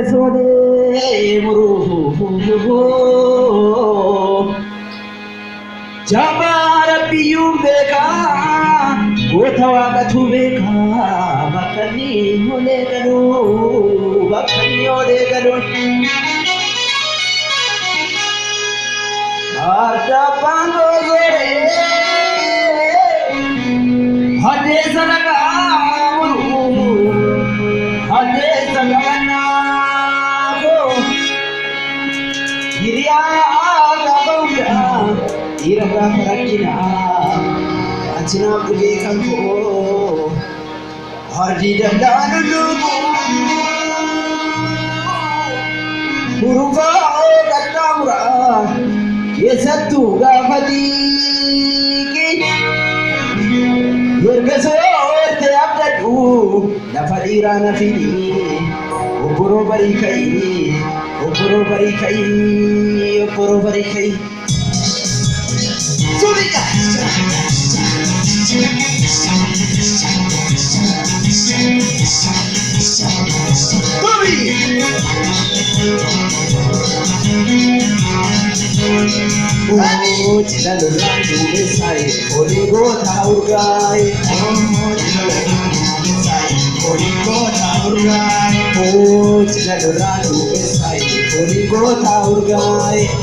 Sode muru Jabara biyumbeka Gotawaga tubeka Bakani olegadu Bakani olegadu Arda pando gore Hade zanaga muru Hade zanaga Iriya gabauya Iraga farakina Achina buje kanko Hardi dandanu lugu Muruga katamura Yesatu gafadi Yergaso te abdadu Nafadira nafini Opuro barikai Opuro barikai Opuro barikai Surika Bobby Oh, chilalo randu besai Oligo taurgai Oh, chilalo randu besai Oligo taurgai Oh, chilalo randu besai Oligo taurgai Oh,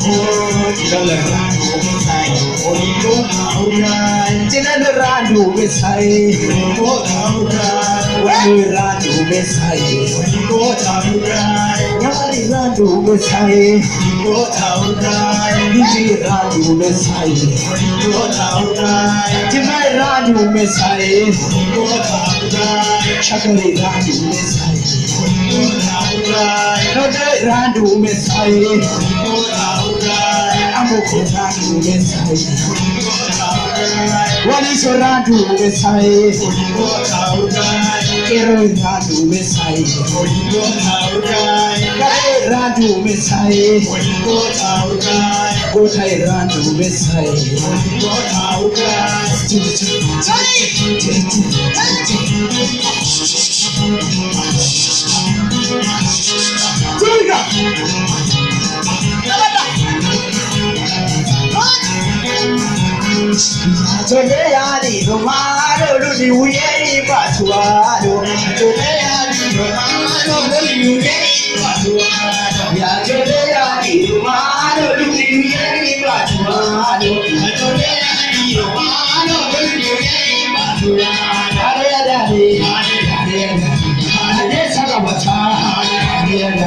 chilalo randu besai Oligo taurgai Chilalo randu besai Oligo taurgai Wali randu besai Oligo taurgai Wali randu besai Oligo taurgai Niji randu besai Oligo taurgai Timai randu besai Oligo taurgai Shakari randu besai Oligo taurgai Node randu besai Oligo taurgai Amoko randu besai Oligo taurgai Wali so randu besai Oligo taurgai Kero randu besai Oligo taurgai Kare randu besai Oligo taurgai Gotai randu besai Oligo taurgai Turga Jole yani romano luli uyeni batuado Jole yani romano luli uyeni batuado Ya jole yani romano luli uyeni batuado Jole yani romano luli uyeni batuado Ade ade ade ade ade sagabata ade ade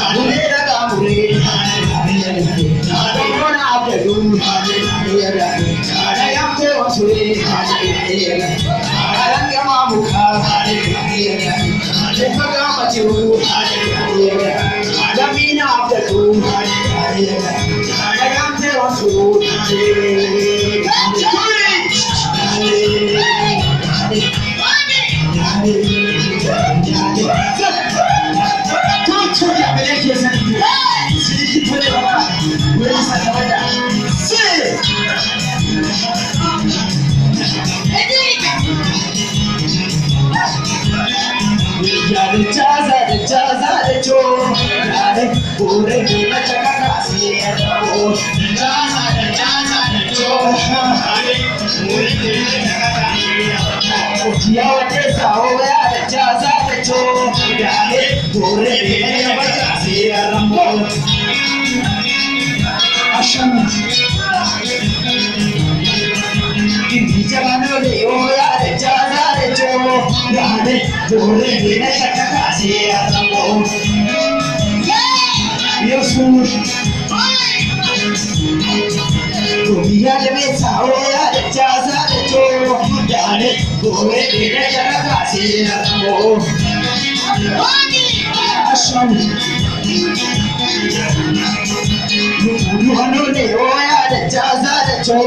ade dagamure ade ade ade kona abdu ade ade ade Suri Alang Yamamuka Lepaga Machu Damina Abdatu Alang Tewasu Chaza de cho, dale, pure na chakaka siya oh. Chaza de cho, dale, pure na chakaka siya oh. Tiya de sao ya de chaza de cho, dale, pure na chakaka siya rambo. Asham. Hindi jamano de yo ya de chaza de cho, dale, pure na chakaka siya rambo. Yesus, dunia de sao ya de chaza de cho, dale, pure na chakaka siya rambo. Asham. Duhano de oya de chaza de cho,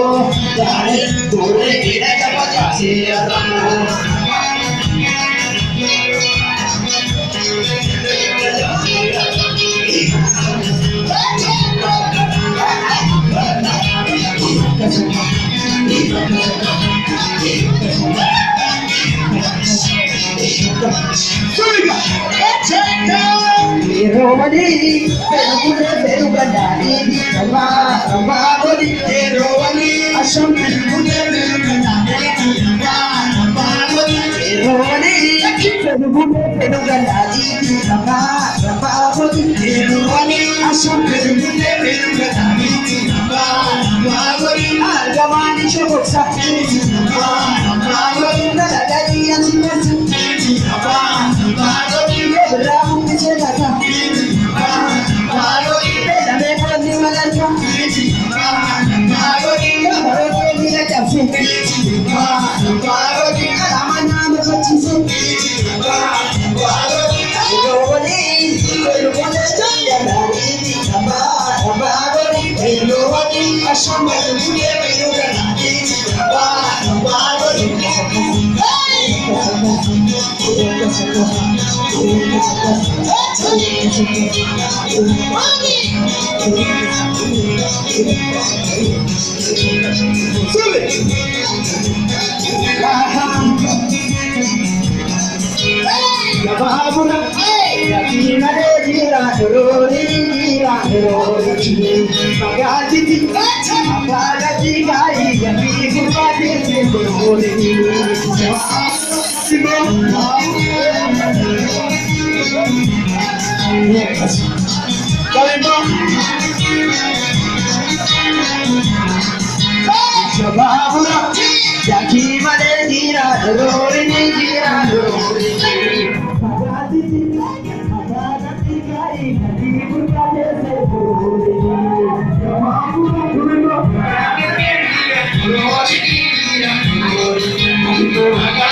dale, pure na chakaka siya rambo. Surika! Eromani, Perugule, Perugandani, Rama, Rama, Bodi, Eromani, Asham, Perugule, Perugandani, Rama, Rama, Bodi, Eromani, Perugule, Perugandani, Rama, Rama, Bodi, Eromani, Asham, Perugule, Perugandani, Rama, Rama, Bodi, Argamani, Shoboksa, Rama, Rama, Bodi, Naladani, Asimasu, Rama, Rama, Bodi, Ramu, Miselaka, Thank you.